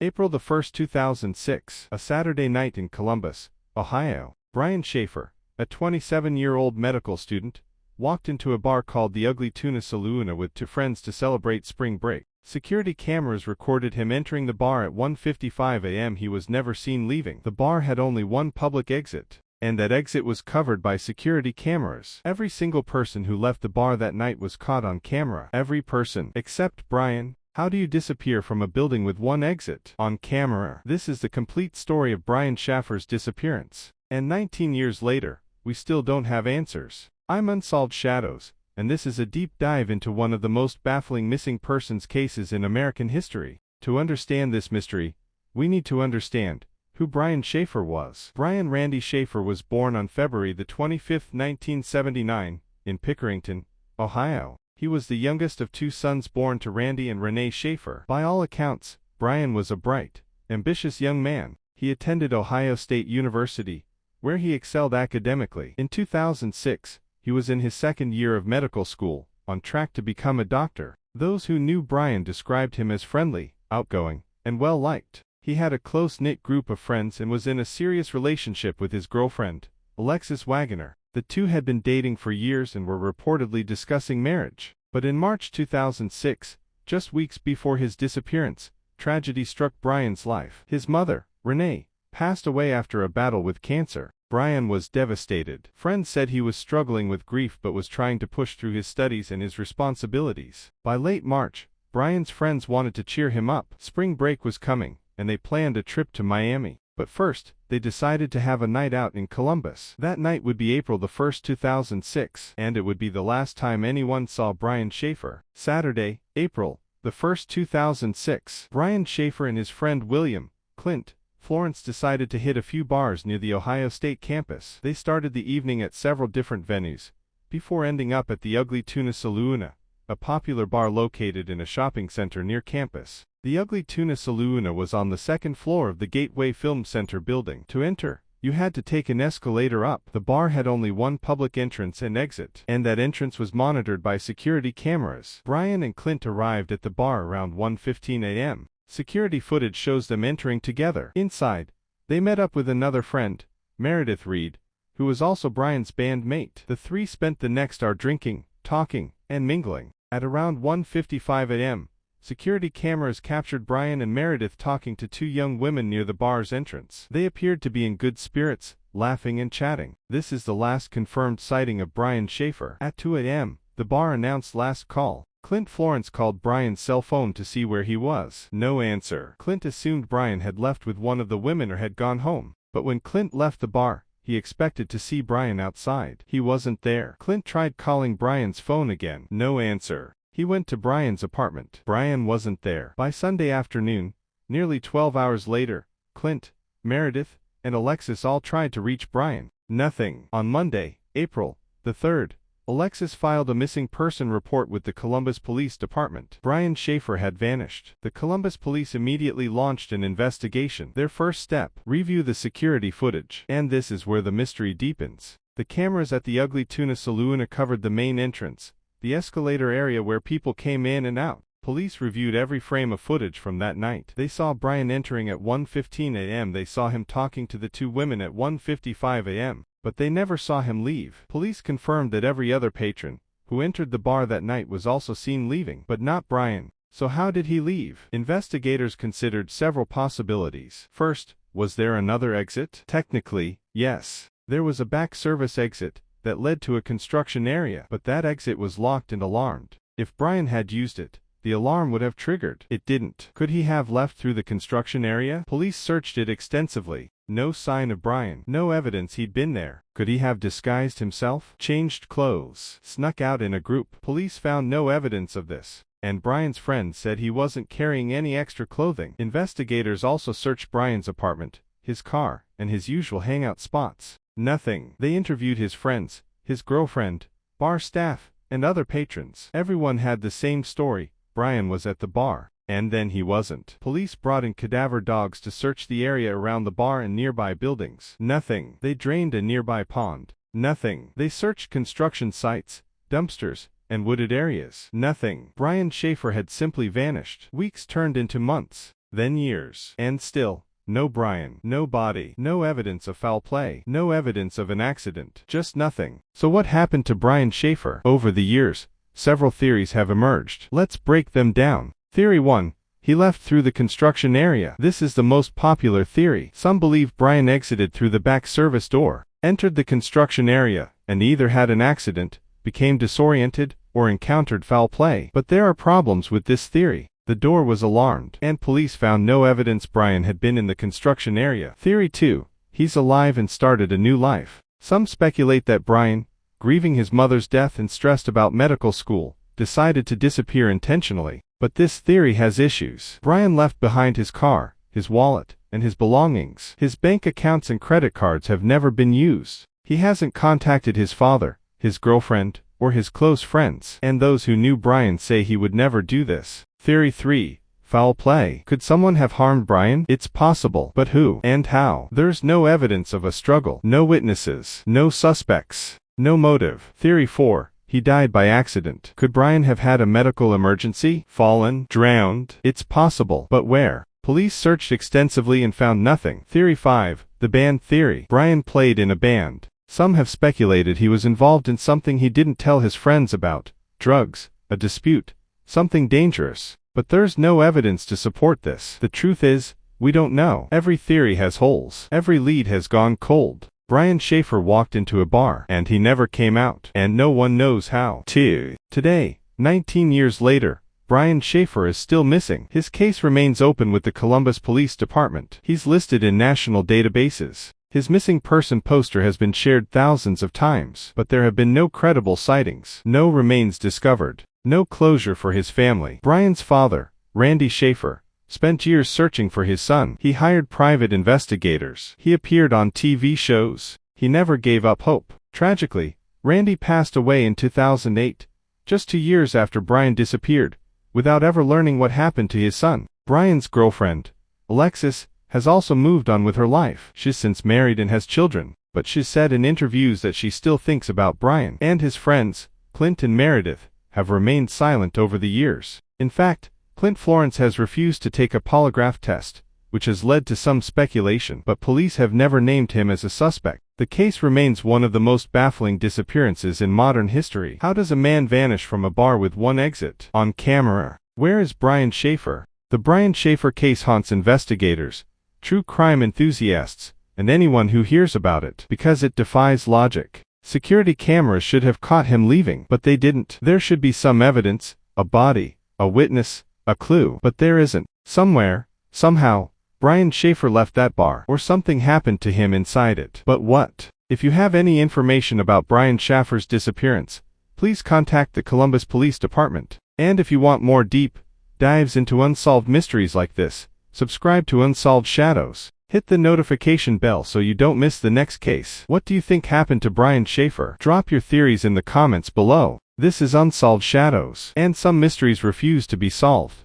April the 1st, 2006, a Saturday night in Columbus, Ohio. Brian Shaffer, a 27-year-old medical student, walked into a bar called the Ugly Tuna Saloona with two friends to celebrate spring break. Security cameras recorded him entering the bar at 1:55 a.m. He was never seen leaving. The bar had only one public exit, and that exit was covered by security cameras. Every single person who left the bar that night was caught on camera. Every person, except Brian. How do you disappear from a building with one exit? On camera. This is the complete story of Brian Shaffer's disappearance. And 19 years later, we still don't have answers. I'm Unsolved Shadows, and this is a deep dive into one of the most baffling missing persons cases in American history. To understand this mystery, we need to understand who Brian Shaffer was. Brian Randy Shaffer was born on February the 25th, 1979, in Pickerington, Ohio. He was the youngest of two sons born to Randy and Renee Shaffer. By all accounts, Brian was a bright, ambitious young man. He attended Ohio State University, where he excelled academically. In 2006, he was in his second year of medical school, on track to become a doctor. Those who knew Brian described him as friendly, outgoing, and well-liked. He had a close-knit group of friends and was in a serious relationship with his girlfriend, Alexis Wagoner. The two had been dating for years and were reportedly discussing marriage. But in March 2006, just weeks before his disappearance, tragedy struck Brian's life. His mother, Renee, passed away after a battle with cancer. Brian was devastated. Friends said he was struggling with grief but was trying to push through his studies and his responsibilities. By late March, Brian's friends wanted to cheer him up. Spring break was coming, and they planned a trip to Miami. But first, they decided to have a night out in Columbus. That night would be April the 1st, 2006, and it would be the last time anyone saw Brian Shaffer. Saturday, April the 1st, 2006. Brian Shaffer and his friend William, Clint, Florence decided to hit a few bars near the Ohio State campus. They started the evening at several different venues, before ending up at the Ugly Tuna Saloona, a popular bar located in a shopping center near campus. The Ugly Tuna Saloona was on the second floor of the Gateway Film Center building. To enter, you had to take an escalator up. The bar had only one public entrance and exit, and that entrance was monitored by security cameras. Brian and Clint arrived at the bar around 1:15 a.m. Security footage shows them entering together. Inside, they met up with another friend, Meredith Reed, who was also Brian's bandmate. The three spent the next hour drinking, talking, and mingling. At around 1:55 a.m., security cameras captured Brian and Meredith talking to two young women near the bar's entrance. They appeared to be in good spirits, laughing and chatting. This is the last confirmed sighting of Brian Shaffer. At 2 a.m., the bar announced last call. Clint Florence called Brian's cell phone to see where he was. No answer. Clint assumed Brian had left with one of the women or had gone home. But when Clint left the bar, he expected to see Brian outside. He wasn't there. Clint tried calling Brian's phone again. No answer. He went to Brian's apartment. Brian wasn't there. By Sunday afternoon, nearly 12 hours later, Clint, Meredith, and Alexis all tried to reach Brian. Nothing. On Monday, April the 3rd, Alexis filed a missing person report with the Columbus Police Department. Brian Shaffer had vanished. The Columbus Police immediately launched an investigation. Their first step: review the security footage. And this is where the mystery deepens. The cameras at the Ugly Tuna Saloona covered the main entrance, the escalator area where people came in and out. Police reviewed every frame of footage from that night. They saw Brian entering at 1:15 a.m. They saw him talking to the two women at 1:55 a.m. But they never saw him leave. Police confirmed that every other patron who entered the bar that night was also seen leaving, but not Brian. So how did he leave? Investigators considered several possibilities. First, was there another exit? Technically, yes. There was a back service exit that led to a construction area, but that exit was locked and alarmed. If Brian had used it, the alarm would have triggered. It didn't. Could he have left through the construction area? Police searched it extensively. No sign of Brian. No evidence he'd been there. Could he have disguised himself? Changed clothes? Snuck out in a group? Police found no evidence of this, and Brian's friend said he wasn't carrying any extra clothing. Investigators also searched Brian's apartment, his car, and his usual hangout spots. Nothing. They interviewed his friends, his girlfriend, bar staff, and other patrons. Everyone had the same story: Brian was at the bar, and then he wasn't. Police brought in cadaver dogs to search the area around the bar and nearby buildings. Nothing. They drained a nearby pond. Nothing. They searched construction sites, dumpsters, and wooded areas. Nothing. Brian Shaffer had simply vanished. Weeks turned into months. then years. And still, no Brian, no body, no evidence of foul play, no evidence of an accident, just nothing. So what happened to Brian Shaffer? Over the years, several theories have emerged. Let's break them down. Theory 1. He left through the construction area. This is the most popular theory. Some believe Brian exited through the back service door, entered the construction area, and either had an accident, became disoriented, or encountered foul play. But there are problems with this theory. The door was alarmed, and police found no evidence Brian had been in the construction area. Theory 2. He's alive and started a new life. Some speculate that Brian, grieving his mother's death and stressed about medical school, decided to disappear intentionally. But this theory has issues. Brian left behind his car, his wallet, and his belongings. His bank accounts and credit cards have never been used. He hasn't contacted his father, his girlfriend, or his close friends. And those who knew Brian say he would never do this. Theory 3. Foul play. Could someone have harmed Brian? It's possible. But who? And how? There's no evidence of a struggle. No witnesses. No suspects. No motive. Theory 4. He died by accident. Could Brian have had a medical emergency? Fallen? Drowned? It's possible. But where? Police searched extensively and found nothing. Theory 5. The band theory. Brian played in a band. Some have speculated he was involved in something he didn't tell his friends about. Drugs, a dispute, something dangerous. But there's no evidence to support this. The truth is, we don't know. Every theory has holes. Every lead has gone cold. Brian Shaffer walked into a bar, and he never came out, and no one knows how. Today, 19 years later, Brian Shaffer is still missing. His case remains open with the Columbus Police Department. He's listed in national databases. His missing person poster has been shared thousands of times, but there have been no credible sightings, no remains discovered, no closure for his family. Brian's father, Randy Shaffer, spent years searching for his son. He hired private investigators. He appeared on TV shows. He never gave up hope. Tragically, Randy passed away in 2008, just 2 years after Brian disappeared, without ever learning what happened to his son. Brian's girlfriend, Alexis, has also moved on with her life. She's since married and has children, but she's said in interviews that she still thinks about Brian. And his friends, Clint and Meredith, have remained silent over the years. In fact, Clint Florence has refused to take a polygraph test, which has led to some speculation, but police have never named him as a suspect. The case remains one of the most baffling disappearances in modern history. How does a man vanish from a bar with one exit on camera? Where is Brian Shaffer? The Brian Shaffer case haunts investigators, true crime enthusiasts, and anyone who hears about it, because it defies logic. Security cameras should have caught him leaving, but they didn't. There should be some evidence, a body, a witness, a clue, but there isn't. Somewhere, somehow, Brian Shaffer left that bar, or something happened to him inside it. But what? If you have any information about Brian Shaffer's disappearance, please contact the Columbus Police Department. And if you want more deep dives into unsolved mysteries like this, subscribe to Unsolved Shadows. Hit the notification bell so you don't miss the next case. What do you think happened to Brian Shaffer? Drop your theories in the comments below. This is Unsolved Shadows, and some mysteries refuse to be solved.